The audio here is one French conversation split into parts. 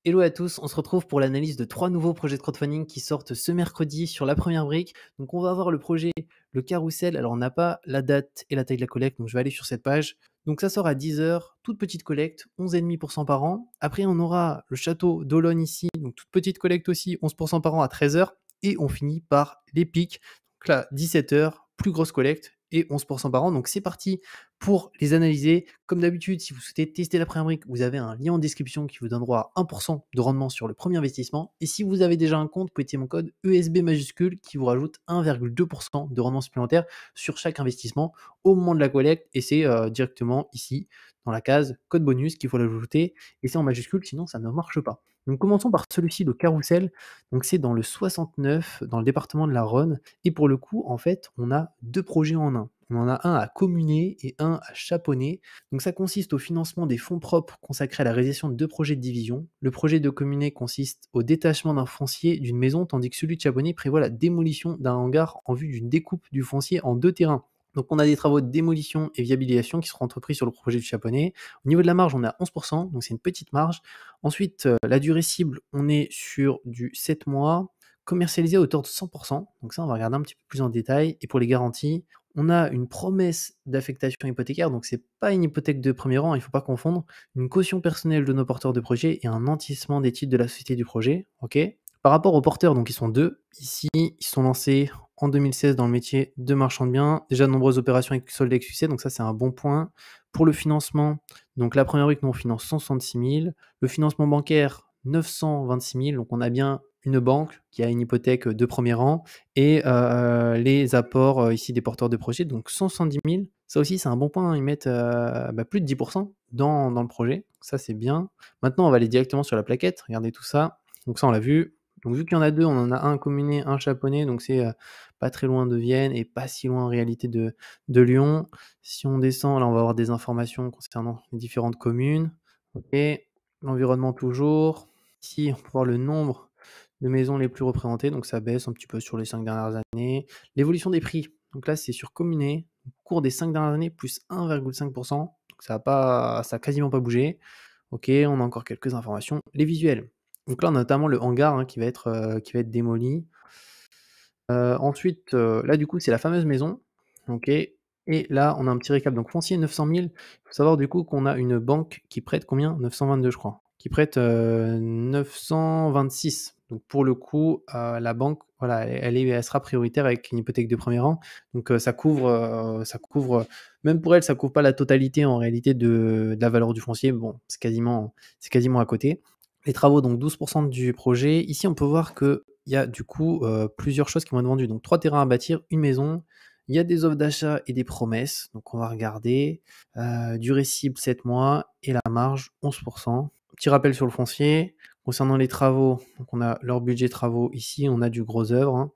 Hello à tous, on se retrouve pour l'analyse de 3 nouveaux projets de crowdfunding qui sortent ce mercredi sur la première brique. Donc on va avoir le projet Le Carrousel. Alors on n'a pas la date et la taille de la collecte, donc je vais aller sur cette page. Donc ça sort à 10 h, toute petite collecte, 11,5% par an. Après on aura le château d'Olonne ici, donc toute petite collecte aussi, 11% par an à 13 h. Et on finit par les pics. Donc là, 17 h, plus grosse collecte et 11% par an. Donc c'est parti pour les analyser. Comme d'habitude, si vous souhaitez tester la première brique, vous avez un lien en description qui vous donne droit à 1% de rendement sur le premier investissement. Et si vous avez déjà un compte, vous pouvez utiliser mon code ESB majuscule qui vous rajoute 1,2% de rendement supplémentaire sur chaque investissement au moment de la collecte. Et c'est directement ici dans la case code bonus qu'il faut l'ajouter. Et c'est en majuscule, sinon ça ne marche pas. Donc commençons par celui-ci, le Carrousel. Donc c'est dans le 69, dans le département de la Rhône. Et pour le coup, en fait, on a deux projets en un. On en a un à Communé et un à Chaponnet. Donc ça consiste au financement des fonds propres consacrés à la réalisation de deux projets de division. Le projet de Communé consiste au détachement d'un foncier d'une maison, tandis que celui de Chaponnet prévoit la démolition d'un hangar en vue d'une découpe du foncier en deux terrains. Donc on a des travaux de démolition et viabilisation qui seront entrepris sur le projet du Chaponnet. Au niveau de la marge, on est à 11%, donc c'est une petite marge. Ensuite, la durée cible, on est sur du 7 mois, commercialisé à hauteur de 100%. Donc ça, on va regarder un petit peu plus en détail. Et pour les garanties, on a une promesse d'affectation hypothécaire, donc c'est pas une hypothèque de premier rang, il ne faut pas confondre, une caution personnelle de nos porteurs de projet et un nantissement des titres de la société du projet. Ok. Par rapport aux porteurs, donc ils sont deux. Ici, ils sont lancés en 2016 dans le métier de marchand de biens. Déjà de nombreuses opérations avec solde avec succès, donc ça c'est un bon point. Pour le financement, donc la première brique, nous on finance 166 000. Le financement bancaire, 926 000. Donc on a bien une banque qui a une hypothèque de premier rang et les apports ici des porteurs de projet, donc 170 000. Ça aussi c'est un bon point, ils mettent plus de 10% dans le projet. Ça c'est bien. Maintenant on va aller directement sur la plaquette, regardez tout ça. Donc ça on l'a vu. Donc vu qu'il y en a deux, on en a un à Communé, un Chaponnet, donc c'est pas très loin de Vienne et pas si loin en réalité de Lyon. Si on descend, là on va avoir des informations concernant les différentes communes. Ok, l'environnement toujours. Ici on peut voir le nombre de maisons les plus représentées, donc ça baisse un petit peu sur les 5 dernières années. L'évolution des prix, donc là c'est sur Communé, au cours des 5 dernières années, plus 1,5%, donc ça a quasiment pas bougé. Ok, on a encore quelques informations. Les visuels, donc là on a notamment le hangar qui va être démoli. Ensuite, là du coup c'est la fameuse maison, ok. Et là on a un petit récap, donc foncier 900 000, il faut savoir du coup qu'on a une banque qui prête combien? 922 je crois, qui prête 926. Donc pour le coup, la banque, voilà, elle sera prioritaire avec une hypothèque de premier rang, donc ça couvre, même pour elle, ça couvre pas la totalité en réalité de la valeur du foncier, bon, c'est quasiment à côté. Les travaux, donc 12% du projet. Ici, on peut voir qu'il y a du coup plusieurs choses qui vont être vendues. Donc 3 terrains à bâtir, une maison. Il y a des offres d'achat et des promesses. Donc on va regarder. Durée cible 7 mois et la marge 11%. Petit rappel sur le foncier. Concernant les travaux, donc on a leur budget travaux ici, on a du gros œuvre.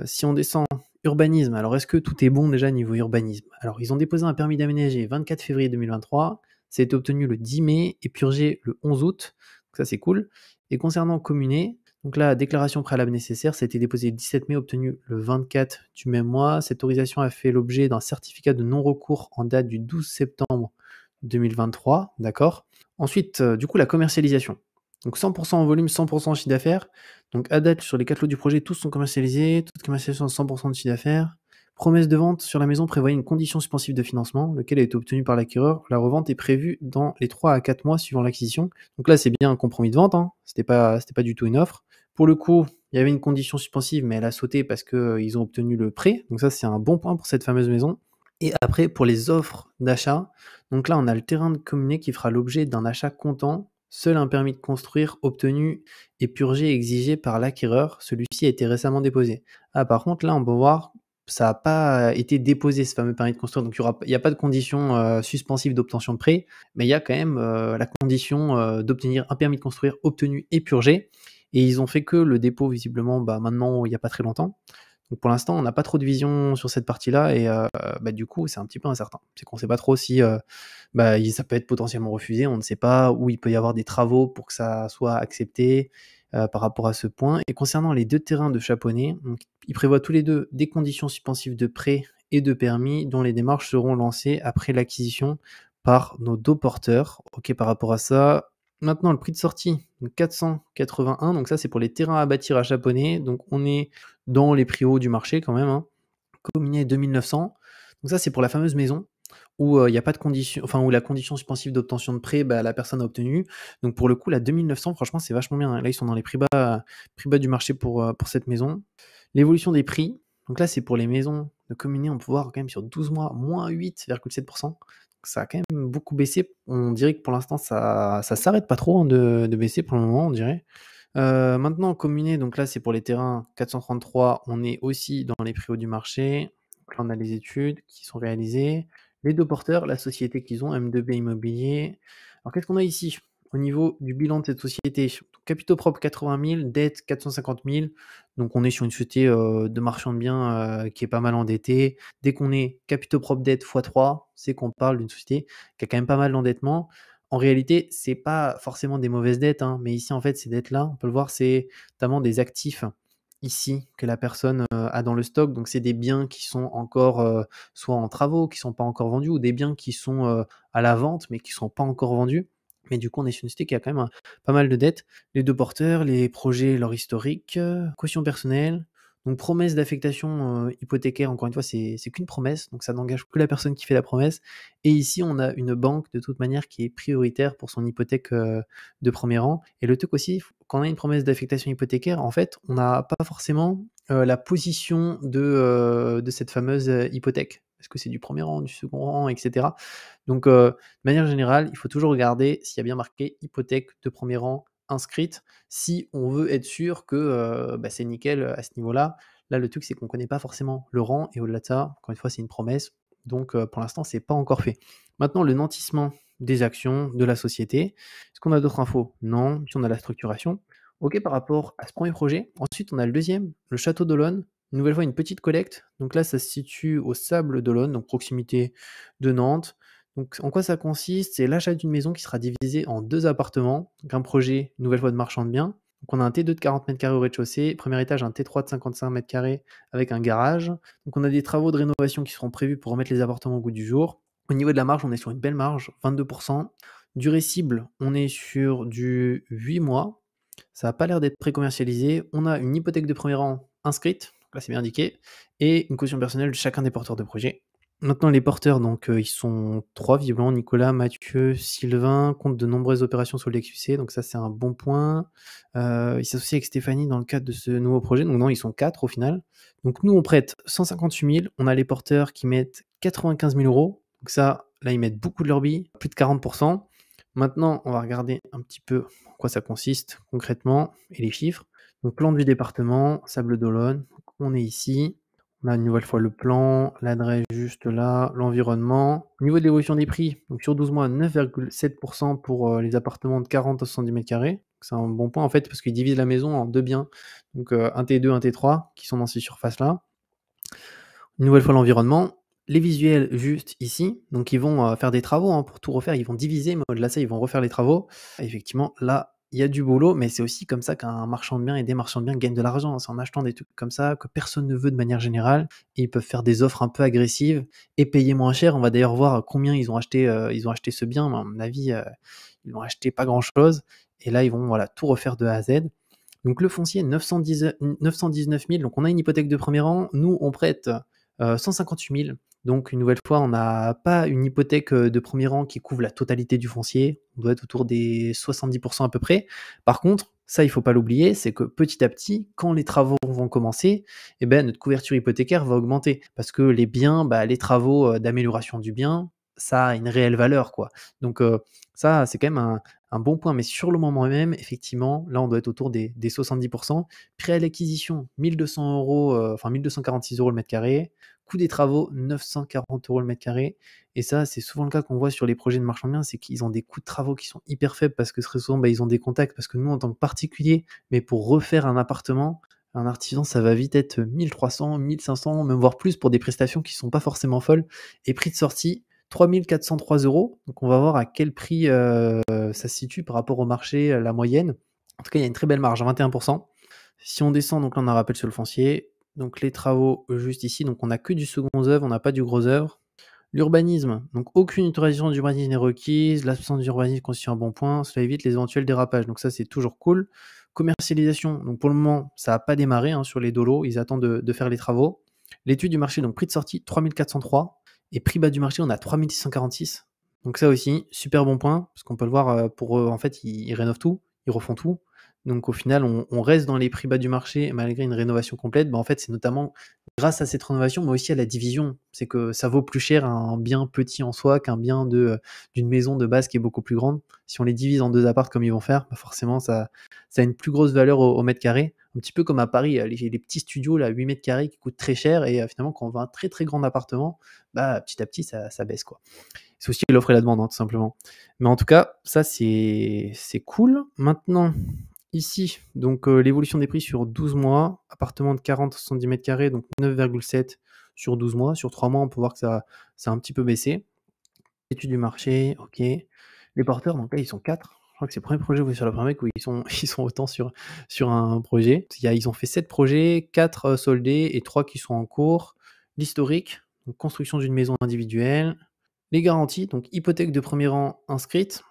Si on descend urbanisme, alors est-ce que tout est bon déjà niveau urbanisme? Alors ils ont déposé un permis d'aménager 24 février 2023. Ça a été obtenu le 10 mai et purgé le 11 août. Donc ça c'est cool. Et concernant Communé, donc là, déclaration préalable nécessaire, ça a été déposé le 17 mai, obtenu le 24 du même mois. Cette autorisation a fait l'objet d'un certificat de non-recours en date du 12 septembre 2023, d'accord. Ensuite, du coup, la commercialisation. Donc 100% en volume, 100% en chiffre d'affaires. Donc à date, sur les 4 lots du projet, tous sont commercialisés, toute commercialisation à 100% de chiffre d'affaires. Promesse de vente sur la maison prévoyait une condition suspensive de financement, lequel a été obtenu par l'acquéreur. La revente est prévue dans les 3 à 4 mois suivant l'acquisition. Donc là, c'est bien un compromis de vente, c'était pas du tout une offre. Pour le coup, il y avait une condition suspensive, mais elle a sauté parce qu'ils ont obtenu le prêt. Donc ça, c'est un bon point pour cette fameuse maison. Et après, pour les offres d'achat, donc là, on a le terrain de Communé qui fera l'objet d'un achat comptant. Seul un permis de construire obtenu et purgé exigé par l'acquéreur. Celui-ci a été récemment déposé. Ah, par contre, là, on peut voir ça n'a pas été déposé, ce fameux permis de construire, donc il n'y a pas de condition suspensive d'obtention de prêt, mais il y a quand même la condition d'obtenir un permis de construire obtenu et purgé, et ils ont fait que le dépôt visiblement maintenant il n'y a pas très longtemps. Donc pour l'instant on n'a pas trop de vision sur cette partie-là, et du coup c'est un petit peu incertain. C'est qu'on ne sait pas trop si ça peut être potentiellement refusé, on ne sait pas, où il peut y avoir des travaux pour que ça soit accepté par rapport à ce point. Et concernant les deux terrains de Chaponnet, donc, ils prévoient tous les deux des conditions suspensives de prêt et de permis dont les démarches seront lancées après l'acquisition par nos deux porteurs. Ok, par rapport à ça, Maintenant, le prix de sortie, donc 481, donc ça, c'est pour les terrains à bâtir à Chaponnet. Donc on est dans les prix hauts du marché quand même, hein. Combiné 2 900. Donc ça, c'est pour la fameuse maison où il y a pas de condition, enfin où la condition suspensive d'obtention de prêt, bah, la personne a obtenu. Donc pour le coup, la 2 900, franchement, c'est vachement bien, hein. Là, ils sont dans les prix bas du marché pour cette maison. L'évolution des prix, donc là, c'est pour les maisons de combiné, on peut voir quand même sur 12 mois, moins 8,7%. Donc ça a quand même beaucoup baissé. On dirait que pour l'instant, ça s'arrête pas trop, hein, de baisser pour le moment, on dirait. Maintenant, combiné, donc là, c'est pour les terrains 433, on est aussi dans les prix hauts du marché. Donc là, on a les études qui sont réalisées. Les 2 porteurs, la société qu'ils ont, M2B Immobilier. Alors, qu'est-ce qu'on a ici? Au niveau du bilan de cette société, donc capitaux propres 80 000, dette 450 000. Donc on est sur une société, de marchand de biens, qui est pas mal endettée. Dès qu'on est capitaux propres dette fois 3, c'est qu'on parle d'une société qui a quand même pas mal d'endettement. En réalité, c'est pas forcément des mauvaises dettes, hein, mais ici, en fait, ces dettes-là, on peut le voir, c'est notamment des actifs ici que la personne a dans le stock. Donc, c'est des biens qui sont encore soit en travaux, qui sont pas encore vendus, ou des biens qui sont à la vente, mais qui sont pas encore vendus. Mais du coup, on est sur une société qui a quand même pas mal de dettes. Les 2 porteurs, les projets, leur historique, caution personnelle. Donc, promesse d'affectation hypothécaire, encore une fois, c'est qu'une promesse, donc ça n'engage que la personne qui fait la promesse. Et ici, on a une banque de toute manière qui est prioritaire pour son hypothèque de premier rang. Et le truc aussi, quand on a une promesse d'affectation hypothécaire, en fait, on n'a pas forcément la position de cette fameuse hypothèque. Est-ce que c'est du premier rang, du second rang, etc. Donc, de manière générale, il faut toujours regarder s'il y a bien marqué hypothèque de premier rang inscrite, si on veut être sûr que bah, c'est nickel à ce niveau-là. Là, le truc, c'est qu'on ne connaît pas forcément le rang, et au-delà de ça, encore une fois, c'est une promesse. Donc, pour l'instant, c'est pas encore fait. Maintenant, le nantissement des actions de la société. Est-ce qu'on a d'autres infos? Non. Puis on a la structuration. OK par rapport à ce premier projet. Ensuite, on a le deuxième, le château d'Olonne. Une nouvelle fois, une petite collecte. Donc là, ça se situe au Sable d'Olonne, donc proximité de Nantes. Donc en quoi ça consiste? C'est l'achat d'une maison qui sera divisée en 2 appartements. Donc un projet, une nouvelle fois, de marchand de biens. Donc on a un T2 de 40 mètres carrés au rez-de-chaussée, premier étage, un T3 de 55 mètres carrés avec un garage. Donc on a des travaux de rénovation qui seront prévus pour remettre les appartements au goût du jour. Au niveau de la marge, on est sur une belle marge, 22%. Durée cible, on est sur du 8 mois. Ça n'a pas l'air d'être pré-commercialisé. On a une hypothèque de premier rang inscrite, donc là c'est bien indiqué, et une caution personnelle de chacun des porteurs de projet. Maintenant, les porteurs, donc ils sont 3 visiblement, Nicolas, Mathieu, Sylvain, comptent de nombreuses opérations sur le LexUC, donc ça c'est un bon point. Ils s'associent avec Stéphanie dans le cadre de ce nouveau projet, donc non, ils sont 4 au final. Donc nous, on prête 158 000, on a les porteurs qui mettent 95 000 euros, donc ça, là, ils mettent beaucoup de leur billes, plus de 40%. Maintenant, on va regarder un petit peu en quoi ça consiste concrètement et les chiffres. Donc plan du département, Sable d'Olonne, on est ici. On a une nouvelle fois le plan, l'adresse juste là, l'environnement. Au niveau de l'évolution des prix, donc sur 12 mois, 9,7% pour les appartements de 40 à 70 mètres carrés. C'est un bon point en fait parce qu'ils divisent la maison en 2 biens, donc un T2, un T3 qui sont dans ces surfaces-là. Une nouvelle fois l'environnement, les visuels juste ici, donc ils vont faire des travaux hein, pour tout refaire, ils vont diviser, mais au-delà de ça, ils vont refaire les travaux. Et effectivement, là, il y a du boulot, mais c'est aussi comme ça qu'un marchand de biens et des marchands de biens gagnent de l'argent, hein. C'est en achetant des trucs comme ça que personne ne veut de manière générale, et ils peuvent faire des offres un peu agressives et payer moins cher. On va d'ailleurs voir combien ils ont acheté ce bien, mais à mon avis, ils l'ont acheté pas grand-chose, et là, ils vont voilà, tout refaire de A à Z. Donc le foncier, 919 000, donc on a une hypothèque de premier rang, nous on prête 158 000. Donc une nouvelle fois, on n'a pas une hypothèque de premier rang qui couvre la totalité du foncier, on doit être autour des 70% à peu près. Par contre, ça il ne faut pas l'oublier, c'est que petit à petit, quand les travaux vont commencer, eh ben, notre couverture hypothécaire va augmenter, parce que les biens, les travaux d'amélioration du bien, ça a une réelle valeur, quoi. Donc ça, c'est quand même un bon point, mais sur le moment même, effectivement, là, on doit être autour des 70%. Prêt à l'acquisition, 1200 euros, enfin 1246 euros le mètre carré. Coût des travaux, 940 euros le mètre carré. Et ça, c'est souvent le cas qu'on voit sur les projets de marchand de biens, c'est qu'ils ont des coûts de travaux qui sont hyper faibles parce que très souvent, ils ont des contacts. Parce que nous, en tant que particulier, mais pour refaire un appartement, un artisan, ça va vite être 1300, 1500, même voire plus pour des prestations qui sont pas forcément folles. Et prix de sortie, 3 403 euros. Donc on va voir à quel prix ça se situe par rapport au marché, la moyenne. En tout cas, il y a une très belle marge, 21%. Si on descend, donc là on a un rappel sur le foncier. Donc les travaux juste ici, donc on n'a que du second œuvre, on n'a pas du gros œuvre. L'urbanisme, donc aucune autorisation d'urbanisme n'est requise, l'absence d'urbanisme constitue un bon point, cela évite les éventuels dérapages, donc ça c'est toujours cool. Commercialisation, donc pour le moment ça n'a pas démarré sur les dolos, ils attendent de faire les travaux. L'étude du marché, donc prix de sortie 3403 et prix bas du marché on a 3646. Donc ça aussi, super bon point, parce qu'on peut le voir pour eux, en fait ils rénovent tout, ils refont tout. Donc au final on reste dans les prix bas du marché malgré une rénovation complète. En fait c'est notamment grâce à cette rénovation, mais aussi à la division. C'est que ça vaut plus cher un bien petit en soi qu'un bien d'une maison de base qui est beaucoup plus grande. Si on les divise en 2 apparts comme ils vont faire, forcément ça a une plus grosse valeur au mètre carré. Un petit peu comme à Paris, les petits studios là, 8 mètres carrés qui coûtent très cher et finalement quand on veut un très très grand appartement, petit à petit ça baisse quoi. C'est aussi l'offre et la demande, tout simplement. Mais en tout cas, ça c'est cool. Maintenant, ici, donc l'évolution des prix sur 12 mois, appartement de 40 à 70 mètres carrés, donc 9,7 sur 12 mois. Sur 3 mois, on peut voir que ça a un petit peu baissé. Étude du marché, OK. Les porteurs, donc là, ils sont 4. Je crois que c'est le premier projet où sur la première où ils sont ils sont autant sur un projet. Ils ont fait 7 projets, 4 soldés et 3 qui sont en cours. L'historique, donc construction d'une maison individuelle. Les garanties, donc hypothèque de premier rang inscrite.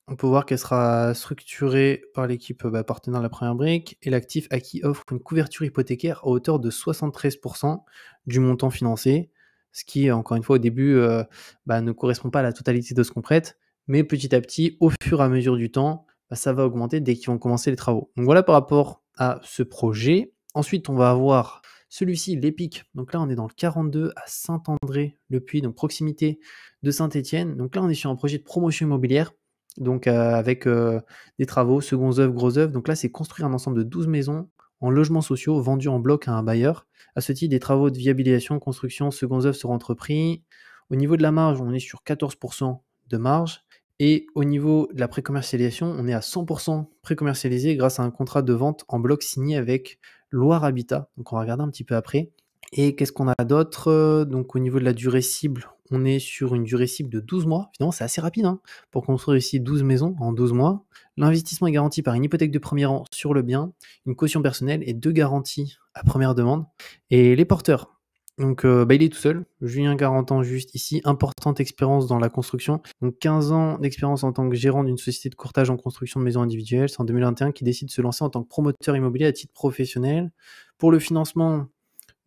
On peut voir qu'elle sera structurée par l'équipe partenaire de la première brique et l'actif acquis offre une couverture hypothécaire à hauteur de 73% du montant financé, ce qui, encore une fois, au début, ne correspond pas à la totalité de ce qu'on prête, mais petit à petit, au fur et à mesure du temps, ça va augmenter dès qu'ils vont commencer les travaux. Donc voilà par rapport à ce projet. Ensuite, on va avoir celui-ci, l'Épic. Donc là, on est dans le 42 à Saint-André-le-Puy, donc proximité de Saint-Étienne. Donc là, on est sur un projet de promotion immobilière, donc avec des travaux, seconds œuvres, gros œuvres. Donc là, c'est construire un ensemble de 12 maisons en logements sociaux vendus en bloc à un bailleur. À ce titre, des travaux de viabilisation, construction, seconds œuvres seront entrepris. Au niveau de la marge, on est sur 14% de marge. Et au niveau de la précommercialisation, on est à 100% précommercialisé grâce à un contrat de vente en bloc signé avec Loire Habitat. Donc on va regarder un petit peu après. Et qu'est-ce qu'on a d'autre? Donc au niveau de la durée cible, on est sur une durée cible de 12 mois. Finalement, c'est assez rapide pour construire ici 12 maisons en 12 mois. L'investissement est garanti par une hypothèque de premier rang sur le bien, une caution personnelle et 2 garanties à première demande. Et les porteurs, donc il est tout seul, Julien 40 ans juste ici, importante expérience dans la construction, donc 15 ans d'expérience en tant que gérant d'une société de courtage en construction de maisons individuelles, c'est en 2021 qu'il décide de se lancer en tant que promoteur immobilier à titre professionnel. Pour le financement,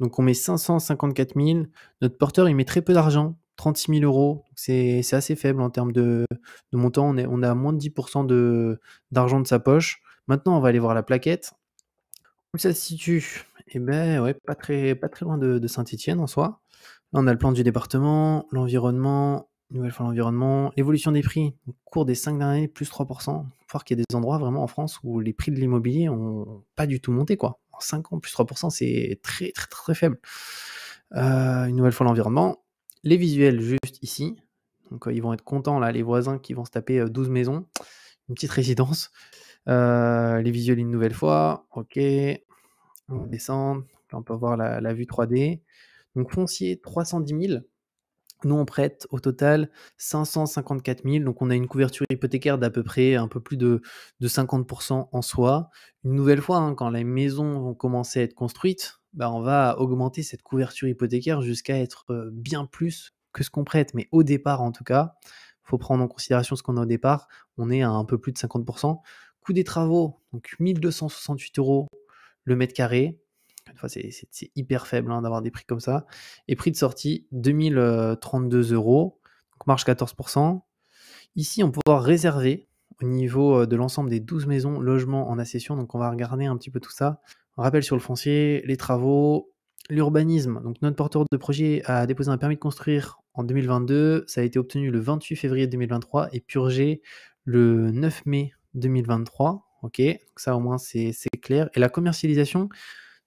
donc on met 554 000, notre porteur il met très peu d'argent, 36 000 euros, c'est assez faible en termes de montant, on est à moins de 10% d'argent de sa poche. Maintenant on va aller voir la plaquette. Où ça se situe? Ouais, pas très loin de Saint-Étienne en soi. Là, on a le plan du département, l'environnement, nouvelle fois l'environnement, l'évolution des prix au cours des 5 dernières années, plus 3%. Il faut voir qu'il y a des endroits vraiment en France où les prix de l'immobilier ont pas du tout monté, quoi. En 5 ans, plus 3%, c'est très, très, très faible. Une nouvelle fois l'environnement. Les visuels, juste ici. Donc, ils vont être contents, là, les voisins qui vont se taper 12 maisons. Une petite résidence. Les visuels une nouvelle fois. OK. On va descendre. Là, on peut voir la vue 3D. Donc, foncier 310 000. Nous, on prête au total 554 000. Donc, on a une couverture hypothécaire d'à peu près un peu plus de 50% en soi. Une nouvelle fois, quand les maisons vont commencer à être construites, on va augmenter cette couverture hypothécaire jusqu'à être bien plus que ce qu'on prête. Mais au départ, en tout cas, il faut prendre en considération ce qu'on a au départ. On est à un peu plus de 50%. Coût des travaux, donc 1 268 euros le mètre carré. Une fois, c'est hyper faible d'avoir des prix comme ça. Et prix de sortie, 2032 euros. Donc marge 14%. Ici, on peut pouvoir réserver au niveau de l'ensemble des 12 maisons logements en accession. Donc on va regarder un petit peu tout ça. On rappelle sur le foncier, les travaux, l'urbanisme. Donc notre porteur de projet a déposé un permis de construire en 2022. Ça a été obtenu le 28 février 2023 et purgé le 9 mai 2023. Ok, donc ça au moins c'est clair. Et la commercialisation,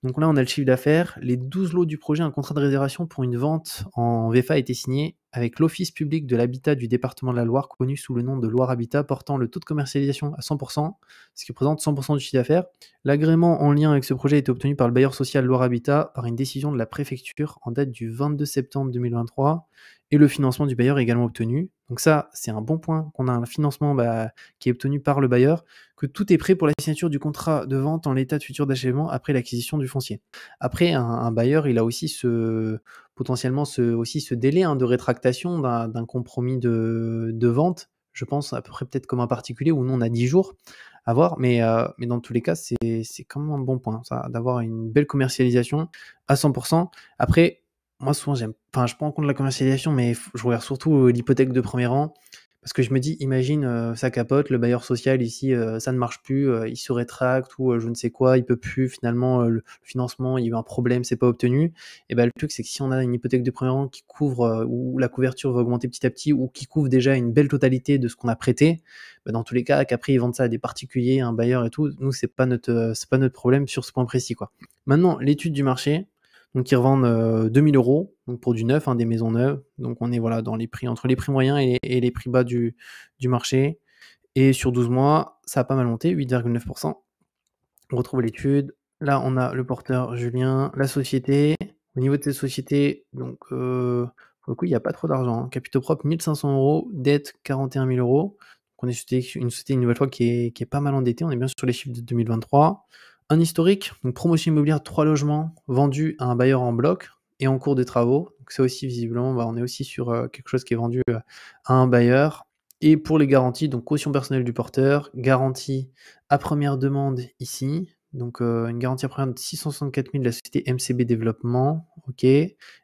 donc là on a le chiffre d'affaires. Les 12 lots du projet, un contrat de réservation pour une vente en VFA a été signé avec l'Office public de l'habitat du département de la Loire, connu sous le nom de Loire Habitat, portant le taux de commercialisation à 100%, ce qui représente 100% du chiffre d'affaires. L'agrément en lien avec ce projet a été obtenu par le bailleur social Loire Habitat par une décision de la préfecture en date du 22 septembre 2023, et le financement du bailleur est également obtenu. Donc ça, c'est un bon point, qu'on a un financement qui est obtenu par le bailleur, que tout est prêt pour la signature du contrat de vente en l'état de futur d'achèvement après l'acquisition du foncier. Après, un bailleur, il a aussi potentiellement aussi ce délai, hein, de rétractation d'un compromis de vente. Je pense à peu près peut-être comme un particulier où nous on a 10 jours à voir, mais dans tous les cas, c'est quand même un bon point ça, d'avoir une belle commercialisation à 100. Après, moi souvent je prends en compte la commercialisation, mais je regarde surtout, l'hypothèque de premier rang parce que je me dis: «Imagine, ça capote, le bailleur social ici, ça ne marche plus, il se rétracte ou je ne sais quoi, il peut plus finalement, le financement, il y a eu un problème, c'est pas obtenu». Et bah, le truc, c'est que si on a une hypothèque de premier rang qui couvre, où la couverture va augmenter petit à petit ou qui couvre déjà une belle totalité de ce qu'on a prêté, bah, dans tous les cas, qu'après ils vendent ça à des particuliers, un bailleur et tout, nous c'est pas notre problème sur ce point précis, quoi. Maintenant, l'étude du marché, donc ils revendent, 2 000 €, donc pour du neuf, hein, des maisons neuves. Donc on est voilà dans les prix entre les prix moyens et les prix bas du marché et sur 12 mois, ça a pas mal monté, 8,9. On retrouve l'étude. Là, on a le porteur Julien, la société. Au niveau de cette société, donc pour le coup, il y a pas trop d'argent, hein. Capitaux propres 1 500 €, dette 41 000 €. Donc on est une société, une nouvelle fois, qui est pas mal endettée. On est bien sur les chiffres de 2023. Un historique, donc promotion immobilière, 3 logements vendus à un bailleur en bloc et en cours de travaux. Donc ça aussi, visiblement, bah, on est aussi sur, quelque chose qui est vendu, à un bailleur. Et pour les garanties, donc caution personnelle du porteur, garantie à première demande ici, donc une garantie à première de 664 000 de la société MCB Développement, OK.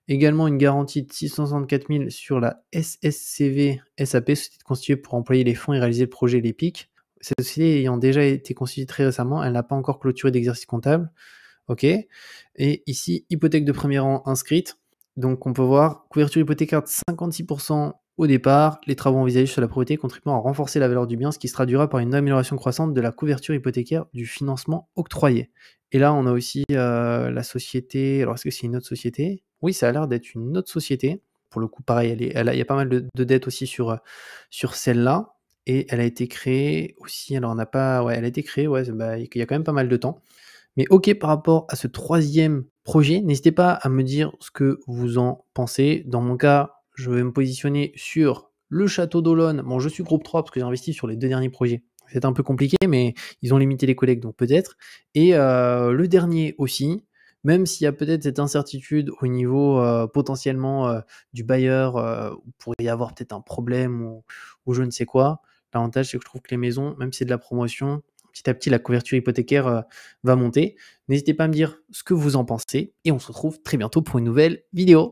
Également une garantie de 664 000 sur la SSCV SAP, société constituée pour employer les fonds et réaliser le projet l'EPIC. Cette société ayant déjà été constituée très récemment, elle n'a pas encore clôturé d'exercice comptable, OK. Et ici, hypothèque de premier rang inscrite, donc on peut voir couverture hypothécaire de 56 au départ, les travaux envisagés sur la propriété contribuant à renforcer la valeur du bien, ce qui se traduira par une amélioration croissante de la couverture hypothécaire du financement octroyé. Et là, on a aussi, la société, alors est-ce que c'est une autre société? Oui, ça a l'air d'être une autre société. Pour le coup, pareil, il y a pas mal de dettes aussi sur celle-là et elle a été créée aussi, alors on n'a pas, ouais, elle a été créée, ouais, bah, il y a quand même pas mal de temps. Mais OK, par rapport à ce troisième projet, n'hésitez pas à me dire ce que vous en pensez. Dans mon cas, je vais me positionner sur le château d'Olonne. Bon, je suis groupe 3 parce que j'ai investi sur les 2 derniers projets. C'est un peu compliqué, mais ils ont limité les collègues, donc peut-être. Et le dernier aussi, même s'il y a peut-être cette incertitude au niveau, potentiellement, du bailleur, où il pourrait y avoir peut-être un problème ou je ne sais quoi. L'avantage, c'est que je trouve que les maisons, même si c'est de la promotion, petit à petit, la couverture hypothécaire, va monter. N'hésitez pas à me dire ce que vous en pensez et on se retrouve très bientôt pour une nouvelle vidéo.